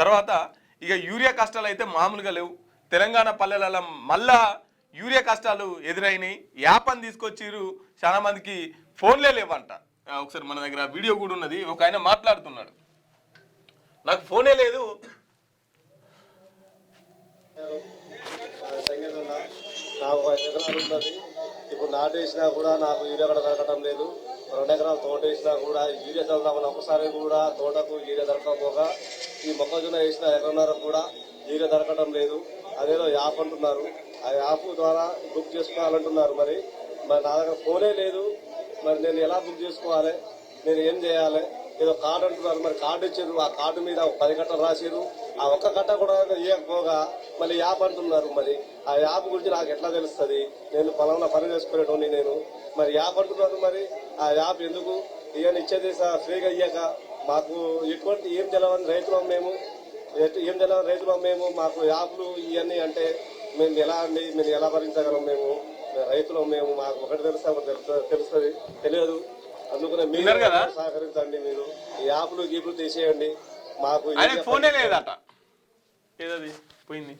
తర్వాత ఇక యూరియా కష్టాలు అయితే మామూలుగా లేవు. తెలంగాణ పల్లెలలో మళ్ళా యూరియా కష్టాలు ఎదురైనాయి. యాపని తీసుకొచ్చిరు, చాలా మందికి ఫోన్లే లేవంట. ఒకసారి మన దగ్గర వీడియో కూడా ఉన్నది. ఒక ఆయన మాట్లాడుతున్నాడు, నాకు ఫోనే లేదు. నాకు 5 ఎకరాలు ఉన్నది. ఇప్పుడు నాటు వేసినా కూడా నాకు యూరియా కూడా దొరకటం లేదు. 2 ఎకరాలు తోట వేసినా కూడా యూరియా చదువుతామని ఒకసారి కూడా తోటకు యూరియా దొరకకపోగా ఈ మొక్కజొన్న వేసిన ఎకరన్నర కూడా యూరియా దొరకటం లేదు. అదేదో యాప్ అంటున్నారు, ఆ యాప్ ద్వారా బుక్ చేసుకోవాలంటున్నారు. మరి నా దగ్గర ఫోనే లేదు. మరి నేను ఎలా బుక్ చేసుకోవాలి, నేను ఏం చేయాలి? ఏదో కార్డు అంటున్నారు, మరి కార్డు ఇచ్చారు, ఆ కార్డు మీద 10 కట్టలు రాసారు. ఆ ఒక్క కట్ట కూడా ఇవ్వకపోగా మళ్ళీ యాప్ అంటున్నారు. మరి ఆ యాప్ గురించి నాకు ఎట్లా తెలుస్తుంది? నేను పొలంలో పని చేసుకునేటోని నేను. మరి యాప్ అంటున్నారు, మరి ఆ యాప్ ఎందుకు ఇవన్నీ ఇచ్చేది ఫ్రీగా ఇయ్యక మాకు ఎటువంటి ఏం తెలవని రైతులం మేము, ఏం తెలవని రైతులం మేము. మాకు యాప్లు ఇవన్నీ అంటే మేము ఎలా అండి, మేము ఎలా భరించగలం? మేము రైతులం, మేము మాకు ఒకటి తెలుస్తుంది తెలియదు. అందుకనే మీరు సహకరించండి. మీరు ఈ యాప్లు గీపులు తీసేయండి. మాకు ఫోనే లేదట, ఏదది పోయింది.